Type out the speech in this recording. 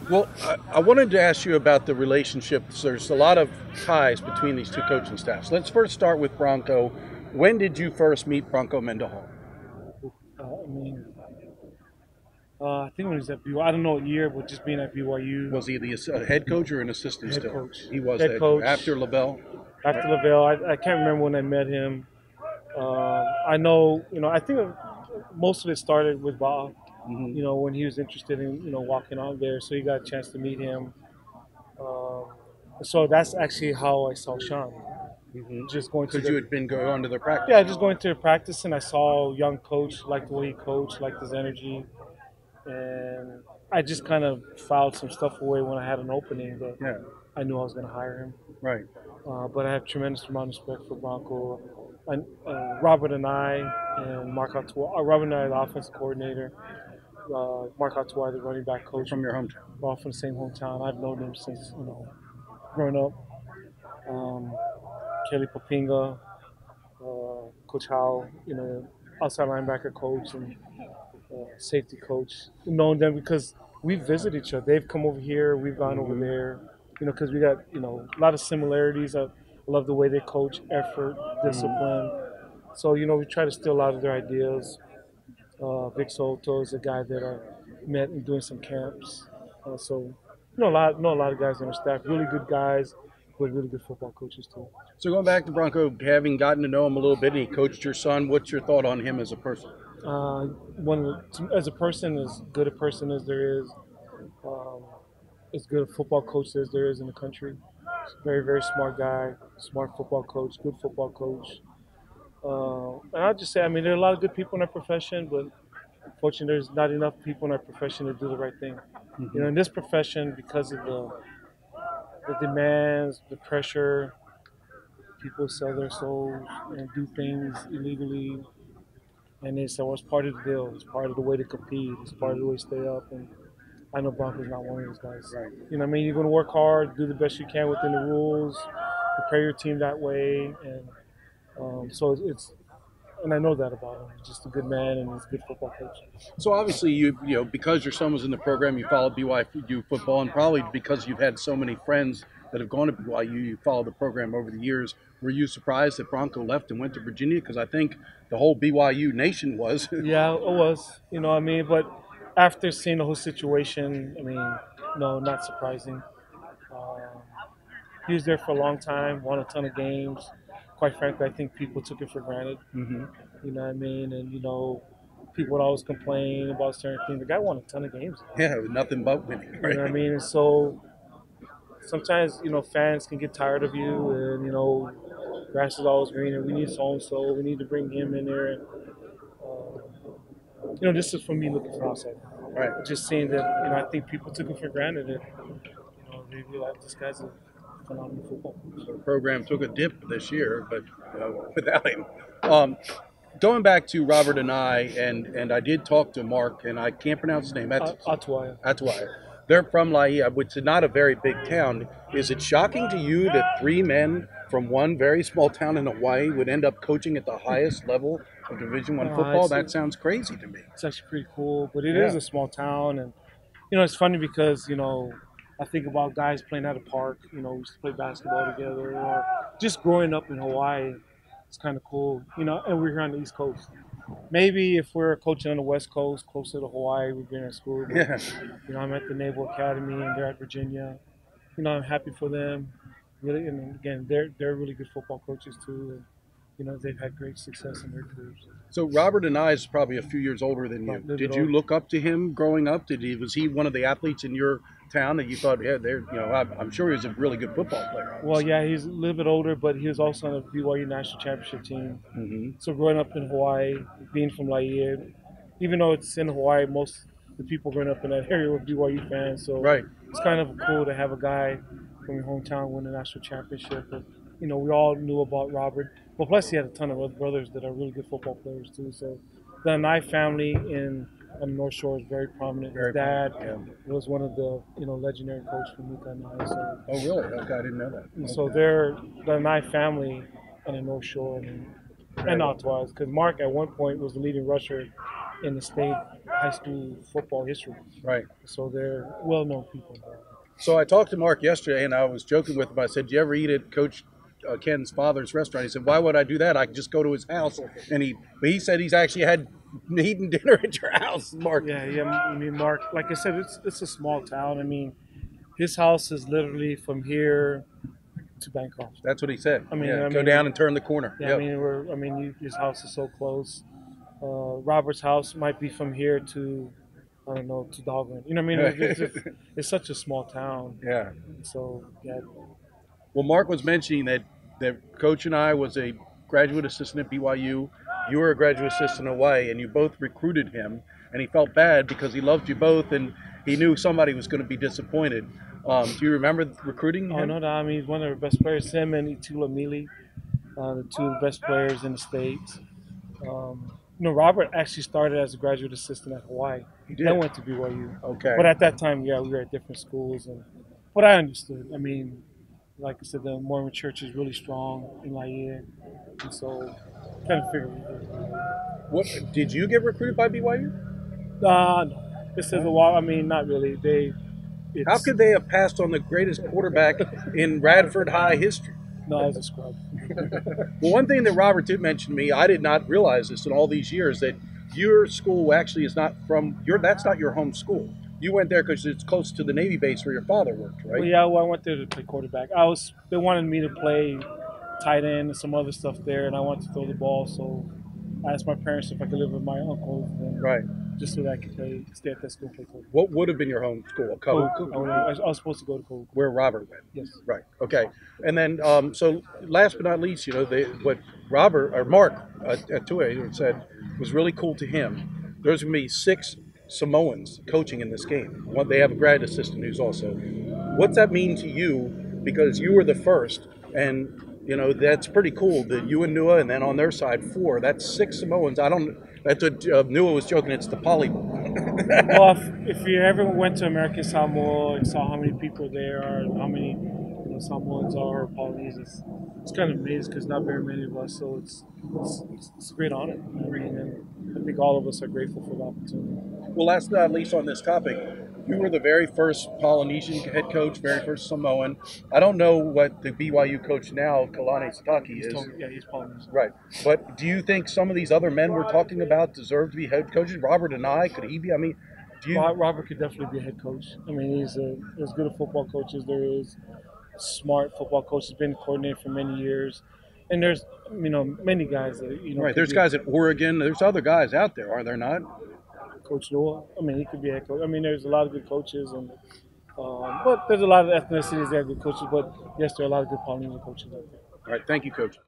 Well, I wanted to ask you about the relationships. There's a lot of ties between these two coaching staffs. Let's first start with Bronco. When did you first meet Bronco Mendenhall? I mean, I think when he was at BYU, I don't know what year, but just being at BYU, Was he the head coach or an assistant head still? coach, He was the head head coach. coach After LaBelle? after Lavelle. I can't remember when I met him. I know, I think most of it started with Bob. Hmm. When he was interested in, walking out there, so he got a chance to meet him. Um, so that's actually how I saw Sean. Hmm. Just going to Because you the had been going to their practice. Yeah, just going to the practice, and I saw young coach, liked the way he coached, liked his energy, and I just kind of filed some stuff away when I had an opening that Yeah, I knew I was going to hire him. right. But I have tremendous amount of respect for Bronco. Robert and I, and Mark Artois, Robert and I, the offensive coordinator, Mark Artois, the running back They're coach. from your hometown. We're all from the same hometown. I've known him since growing up. Um, Kelly Papinga, Coach Howe, outside linebacker coach and safety coach. Known them because we visit each other. They've come over here. We've gone over Hmm. there. Because we got a lot of similarities. I love the way they coach, effort, Hmm. discipline. So we try to steal a lot of their ideas. Vic Soto is a guy that I met in doing some camps. So know a lot of guys on the staff. Really good guys, but really good football coaches too. So going back to Bronco, having gotten to know him a little bit, and he coached your son. What's your thought on him as a person? As a person, as good a person as there is, um, as good a football coach as there is in the country. Very, very smart guy, smart football coach, good football coach. And I'll just say, I mean, there are a lot of good people in our profession, but unfortunately, there's not enough people in our profession to do the right thing. Hmm. In this profession, because of the demands, the pressure, people sell their souls and do things illegally. And it's part of the deal. It's part of the way to compete. It's part of the way to stay up. And I know Bronco's not one of those guys. Right. What I mean? You're going to work hard, do the best you can within the rules, prepare your team that way. And so and I know that about him. He's just a good man and he's a good football coach. So obviously, because your son was in the program, you followed BYU football, and probably because you've had so many friends that have gone to BYU, you followed the program over the years. Were you surprised that Bronco left and went to Virginia? Because I think the whole BYU nation was. Yeah, it was. What I mean? But after seeing the whole situation, I mean, no, not surprising. Um, he was there for a long time, won a ton of games. Quite frankly, I think people took it for granted. Hmm. You know what I mean? And people would always complain about certain things. The guy won a ton of games. Yeah, it was nothing but winning, You right? know what I mean? And so sometimes fans can get tired of you, and grass is always green, and we need so and so. We need to bring him in there. And this is for me looking from outside. Right. Just seeing that, I think people took it for granted, and they realized this guy's a phenomenal football player. So the program took a dip this year, but without him. Um, Going back to Robert and I did talk to Mark, and I can't pronounce his name. Atuaya. That's why. They're from Laia, which is not a very big town. Is it shocking to you that three men from one very small town in Hawaii would end up coaching at the highest level of Division One football? It's, That sounds crazy to me. it's actually pretty cool, but it is Yeah. a small town, and it's funny because I think about guys playing at a park. We used to play basketball together, or just growing up in Hawaii. It's kind of cool, and we're here on the East Coast. Maybe if we're coaching on the West Coast, closer to Hawaii, we've been at school. But Yeah. I'm at the Naval Academy, and they're at Virginia. I'm happy for them. Really, and again, they're really good football coaches too, and they've had great success in their careers. So Robert and I is probably a few years older than About a you. little bit Did you older. look up to him growing up? Was he one of the athletes in your town that you thought, yeah, I'm sure he was a really good football player. Well, Obviously. yeah, he's a little bit older, but he was also on the BYU national championship team. Hmm. So growing up in Hawaii, being from Laie, even though it's in Hawaii, most of the people growing up in that area were BYU fans. So Right. it's kind of cool to have a guy from your hometown win the national championship. But, we all knew about Robert. But plus, he had a ton of other brothers that are really good football players too. So the Nye family on the North Shore is very prominent. His Very dad prominent, was one of the legendary coaches for Mika Nye. So Oh, really? Okay, I didn't know that. and so Okay. they're the Nye family on the North Shore and Right. Ottawa, because Mark at one point was the leading rusher in the state high school football history. Right. So they're well-known people. So I talked to Mark yesterday, and I was joking with him. I said, "Do you ever eat at Coach Ken's father's restaurant?" He said, "Why would I do that? I can just go to his house and eat." But he said he's actually had eaten dinner at your house, Mark. Yeah, yeah. I mean, Mark, like I said, it's a small town. I mean, his house is literally from here to Bangkok. That's what he said. I mean, Yeah, I go mean, down and turn the corner. yeah. Yep. His house is so close. Robert's house might be from here to, I don't know, to Dogland. You know what I mean? It's such a small town. Yeah. So yeah, Well, Mark was mentioning that Coach and I was a graduate assistant at BYU. You were a graduate assistant in Hawaii, and you both recruited him, and he felt bad because he loved you both, and he knew somebody was going to be disappointed. Do you remember recruiting oh him? no, no, I mean, he's one of the best players. Him and Itula Mili, the two of the best players in the states. Robert actually started as a graduate assistant at Hawaii. He did. Then went to BYU. Okay. But at that time, yeah, we were at different schools, but I understood. I mean, like I said, the Mormon Church is really strong in Laie, and so kind of figured. What did you get recruited by BYU? No, this is a while. I mean, not really. How could they have passed on the greatest quarterback in Radford High history? No, I was a scrub. Well, one thing that Robert did mention to me, I did not realize this in all these years, that your school actually is not that's not your home school. You went there because it's close to the Navy base where your father worked, right? Well, yeah, I went there to play quarterback. They wanted me to play tight end and some other stuff there, and I wanted to throw the ball, so I asked my parents if I could live with my uncles, Right. just so that I could stay at that school and play quarterback. What would have been your home school? I was supposed to go to Kobe. Where Robert went. Yes. Right. Okay. And then, so last but not least, what Robert or Mark at Tue said was really cool to him. There's going to be 6 Samoans coaching in this game. They have a grad assistant who's also. What's that mean to you? Because you were the first, and that's pretty cool that you and Nua, and then on their side 4. That's 6 Samoans. That's what Nua was joking. It's the poly. Well, if you ever went to American Samoa and saw how many people there are, and how many Samoans are or Polynesians, it's kind of amazing because not very many of us. So it's a great honor. I mean, and I think all of us are grateful for the opportunity. Well, last but not least on this topic, you were the very first Polynesian head coach, very first Samoan. I don't know what the BYU coach now, Kalani Sataki, is. Yeah, he's Polynesian. Right. But do you think some of these other men we're talking about deserve to be head coaches? Robert and I, could he be? I mean, Robert could definitely be a head coach. I mean, he's as good a football coach as there is. Smart football coach, has been coordinator for many years. And there's, many guys that, Right. There's guys at Oregon. There's other guys out there, are there not? Coach Noah. I mean, he could be a head coach. I mean, there's a lot of good coaches, but there's a lot of ethnicities that are good coaches. But yes, there are a lot of good Polynesian coaches out there. All right. Thank you, Coach.